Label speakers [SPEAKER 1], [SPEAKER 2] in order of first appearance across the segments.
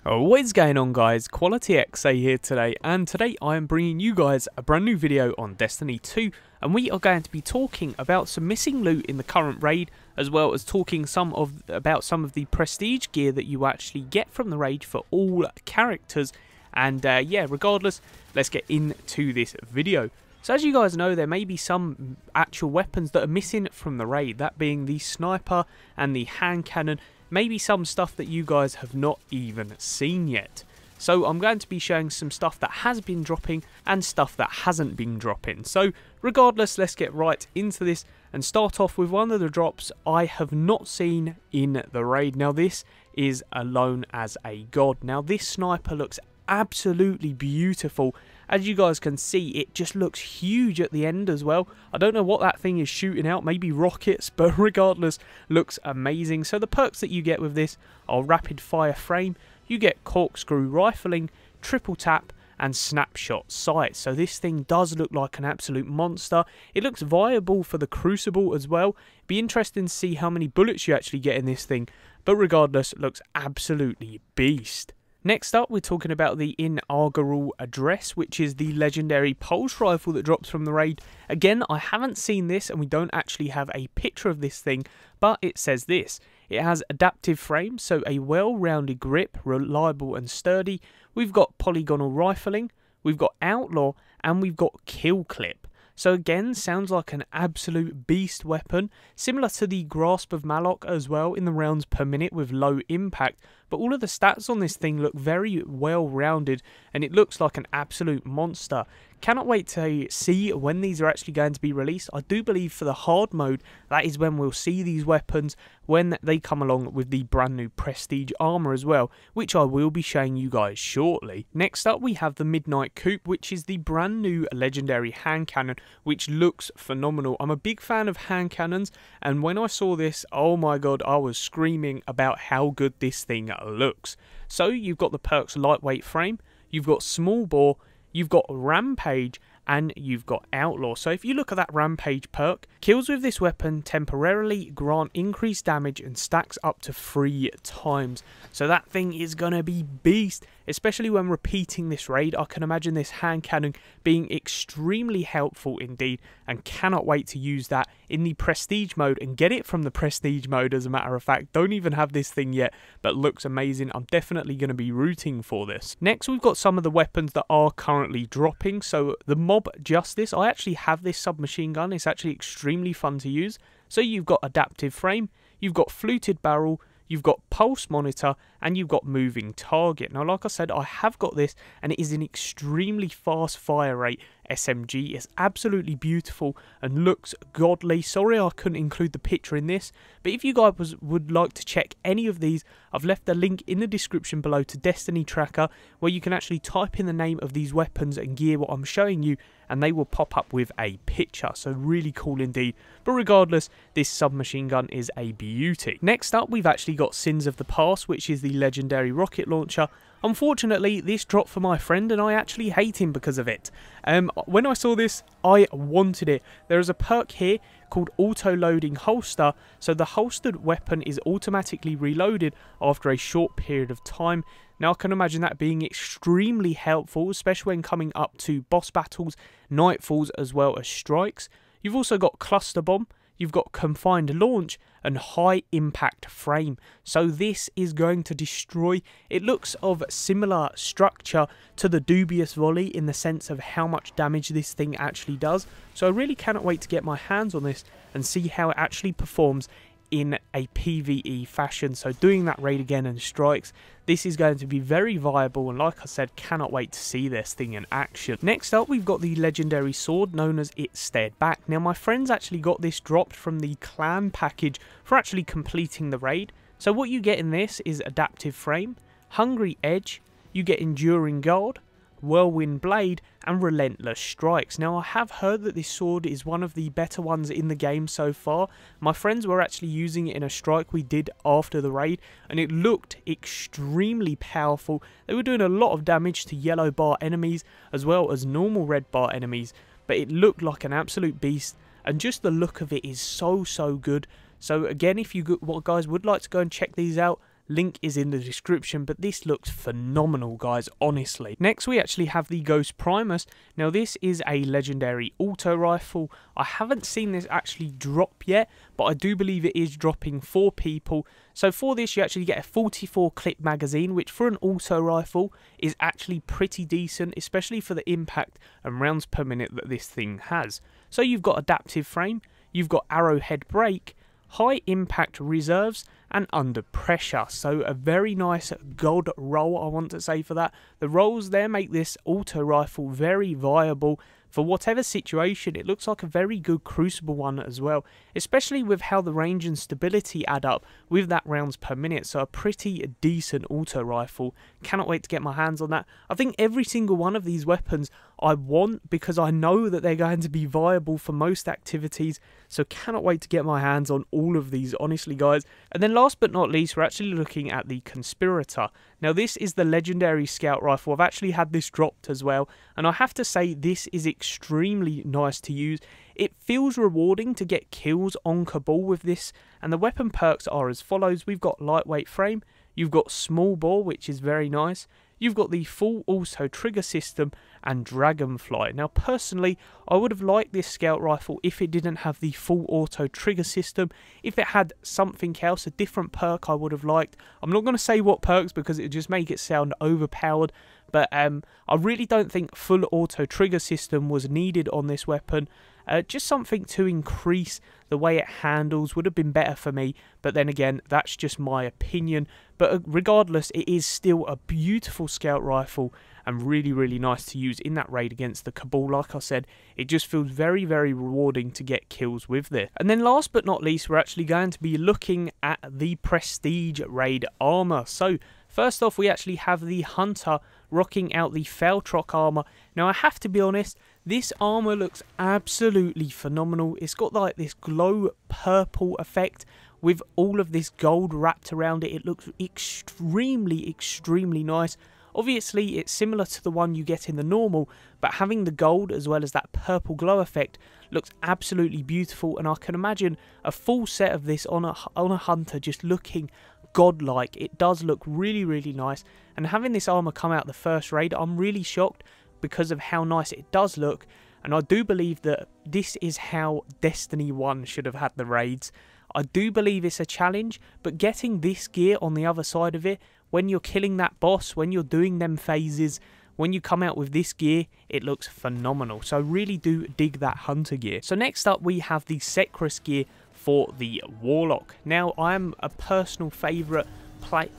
[SPEAKER 1] What is going on, guys? Quality XA here today, and today I am bringing you guys a brand new video on Destiny 2, and we are going to be talking about some missing loot in the current raid, as well as talking about some of the prestige gear that you actually get from the raid for all characters. And yeah, regardless, let's get into this video. So as you guys know, there may be some actual weapons that are missing from the raid, that being the sniper and the hand cannon. Maybe some stuff that you guys have not even seen yet. So I'm going to be showing some stuff that has been dropping and stuff that hasn't been dropping. So regardless, let's get right into this and start off with one of the drops I have not seen in the raid. Now this is Alone as a God. Now this sniper looks absolutely beautiful. As you guys can see, it just looks huge at the end as well. I don't know what that thing is shooting out, maybe rockets, but regardless, looks amazing. So the perks that you get with this are rapid fire frame, you get corkscrew rifling, triple tap, and snapshot sight. So this thing does look like an absolute monster. It looks viable for the Crucible as well. Be interesting to see how many bullets you actually get in this thing, but regardless, it looks absolutely beast. Next up, we're talking about the inaugural address, which is the legendary pulse rifle that drops from the raid. Again, I haven't seen this and we don't actually have a picture of this thing, but it says this. It has adaptive frame, so a well-rounded grip, reliable and sturdy. We've got polygonal rifling, we've got outlaw, and we've got kill clip. So again, sounds like an absolute beast weapon, similar to the Grasp of Malok as well in the rounds per minute with low impact, but all of the stats on this thing look very well rounded and it looks like an absolute monster. Cannot wait to see when these are actually going to be released. I do believe for the hard mode, that is when we'll see these weapons when they come along with the brand new prestige armor as well, which I will be showing you guys shortly. Next up, we have the Midnight Coop, which is the brand new legendary hand cannon, which looks phenomenal. I'm a big fan of hand cannons, and when I saw this, oh my god, I was screaming about how good this thing looks. So you've got the perks lightweight frame, you've got small bore, you've got rampage, and you've got outlaw. So if you look at that rampage perk, kills with this weapon temporarily grant increased damage and stacks up to 3 times. So that thing is gonna be beast, especially when repeating this raid. I can imagine this hand cannon being extremely helpful indeed, and cannot wait to use that in the prestige mode and get it from the prestige mode. As a matter of fact, don't even have this thing yet, but looks amazing. I'm definitely going to be rooting for this. Next, we've got some of the weapons that are currently dropping. So the Mob Justice, I actually have this submachine gun. It's actually extremely fun to use. So you've got adaptive frame, you've got fluted barrel, you've got pulse monitor, and you've got moving target. Now, like I said, I have got this, and it is an extremely fast fire rate SMG. It's absolutely beautiful and looks godly. Sorry I couldn't include the picture in this, but if you guys would like to check any of these, I've left a link in the description below to Destiny Tracker, where you can actually type in the name of these weapons and gear what I'm showing you, and they will pop up with a picture. So really cool indeed. But regardless, this submachine gun is a beauty. Next up, we've actually got Sins of the Past, which is the legendary rocket launcher. Unfortunately, this dropped for my friend and I actually hate him because of it. When I saw this, I wanted it. There is a perk here called auto loading holster, so the holstered weapon is automatically reloaded after a short period of time. Now I can imagine that being extremely helpful, especially when coming up to boss battles, nightfalls, as well as strikes. You've also got cluster bomb, you've got confined launch, and high impact frame. So this is going to destroy. It looks of similar structure to the dubious volley in the sense of how much damage this thing actually does. So I really cannot wait to get my hands on this and see how it actually performs in a PvE fashion. So doing that raid again and strikes, this is going to be very viable, and like I said, cannot wait to see this thing in action. Next up, we've got the legendary sword known as It Stared Back. Now my friends actually got this dropped from the clan package for actually completing the raid. So what you get in this is adaptive frame, hungry edge, you get enduring guard, whirlwind blade, and relentless strikes. Now I have heard that this sword is one of the better ones in the game so far. My friends were actually using it in a strike we did after the raid, and it looked extremely powerful. They were doing a lot of damage to yellow bar enemies as well as normal red bar enemies, but it looked like an absolute beast, and just the look of it is so good. So again, if you guys would like to go and check these out, link is in the description, but this looks phenomenal, guys, honestly. Next we actually have the Ghost Primus. Now this is a legendary auto rifle. I haven't seen this actually drop yet, but I do believe it is dropping for people. So for this you actually get a 44 clip magazine, which for an auto rifle is actually pretty decent, especially for the impact and rounds per minute that this thing has. So you've got adaptive frame, you've got arrowhead brake, high impact reserves, and under pressure. So a very nice gold roll, I want to say, for that. The rolls there make this auto rifle very viable for whatever situation. It looks like a very good crucible one as well, especially with how the range and stability add up with that rounds per minute. So a pretty decent auto rifle. Cannot wait to get my hands on that. I think every single one of these weapons I want, because I know that they're going to be viable for most activities. So cannot wait to get my hands on all of these, honestly, guys. And then last but not least, we're actually looking at the Conspirator. Now this is the legendary scout rifle. I've actually had this dropped as well, and I have to say this is extremely nice to use. It feels rewarding to get kills on Cabal with this, and the weapon perks are as follows. We've got lightweight frame, you've got small bore, which is very nice, you've got the full auto trigger system, and Dragonfly. Now personally, I would have liked this scout rifle if it didn't have the full auto trigger system. If it had something else, a different perk, I would have liked. I'm not going to say what perks because it would just make it sound overpowered, but I really don't think full auto trigger system was needed on this weapon. Just something to increase the way it handles would have been better for me, but then again, that's just my opinion. But regardless, it is still a beautiful scout rifle and really, really nice to use in that raid against the Cabal. Like I said, it just feels very, very rewarding to get kills with this. And then last but not least, we're actually going to be looking at the Prestige raid armor. So first off, we actually have the Hunter rocking out the Feltrock armor. Now I have to be honest, this armor looks absolutely phenomenal. It's got like this glow purple effect with all of this gold wrapped around it. It looks extremely, extremely nice. Obviously, it's similar to the one you get in the normal, but having the gold as well as that purple glow effect looks absolutely beautiful, and I can imagine a full set of this on a Hunter just looking godlike. It does look really, really nice, and having this armor come out the first raid, I'm really shocked because of how nice it does look, and I do believe that this is how Destiny 1 should have had the raids. I do believe it's a challenge, but getting this gear on the other side of it, when you're killing that boss, when you're doing them phases, when you come out with this gear, it looks phenomenal. So I really do dig that Hunter gear. So next up we have the Secrus gear for the Warlock. Now I am a personal favourite play.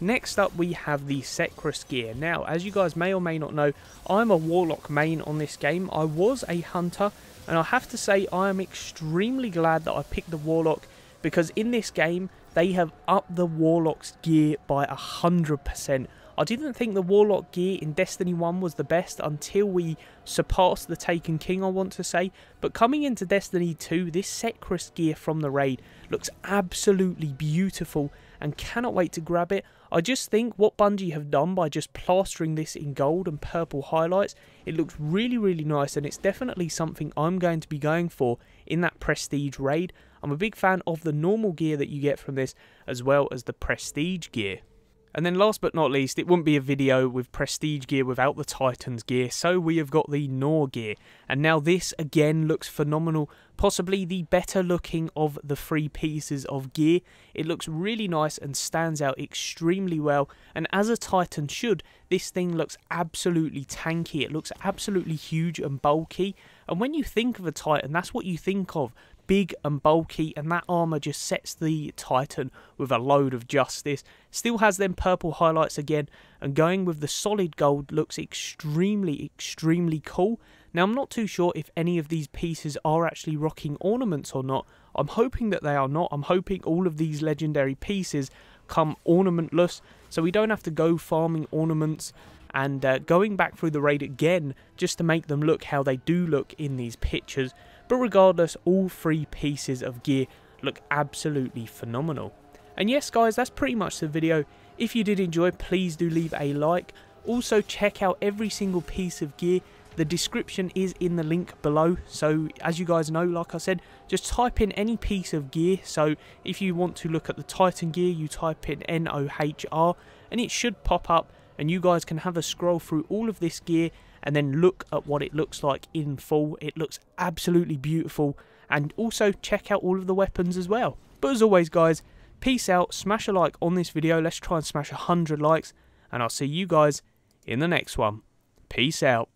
[SPEAKER 1] Next up we have the Secrus gear. Now as you guys may or may not know, I'm a Warlock main on this game. I was a Hunter, and I have to say I am extremely glad that I picked the Warlock, because in this game they have upped the Warlock's gear by 100%. I didn't think the Warlock gear in Destiny 1 was the best until we surpassed the Taken King, I want to say. But coming into Destiny 2, this Secrus gear from the raid looks absolutely beautiful, and cannot wait to grab it. I just think what Bungie have done by just plastering this in gold and purple highlights, it looks really, really nice, and it's definitely something I'm going to be going for in that Prestige raid. I'm a big fan of the normal gear that you get from this, as well as the Prestige gear. And then last but not least, it wouldn't be a video with Prestige gear without the Titans gear, so we have got the Nor gear. And now this again looks phenomenal, possibly the better looking of the 3 pieces of gear. It looks really nice and stands out extremely well, and as a Titan should, this thing looks absolutely tanky. It looks absolutely huge and bulky, and when you think of a Titan, that's what you think of. Big and bulky, and that armor just sets the Titan with a load of justice. Still has them purple highlights again, and going with the solid gold looks extremely, extremely cool. Now I'm not too sure if any of these pieces are actually rocking ornaments or not. I'm hoping that they are not. I'm hoping all of these legendary pieces come ornamentless, so we don't have to go farming ornaments and going back through the raid again just to make them look how they do look in these pictures. But regardless, all 3 pieces of gear look absolutely phenomenal. And yes guys, that's pretty much the video. If you did enjoy, please do leave a like. Also check out every single piece of gear The description is in the link below, so as you guys know, like I said, just type in any piece of gear. So if you want to look at the Titan gear, you type in NOHR and it should pop up, and you guys can have a scroll through all of this gear and then look at what it looks like in full. It looks absolutely beautiful, and also check out all of the weapons as well. But as always guys, peace out, smash a like on this video, let's try and smash 100 likes, and I'll see you guys in the next one. Peace out.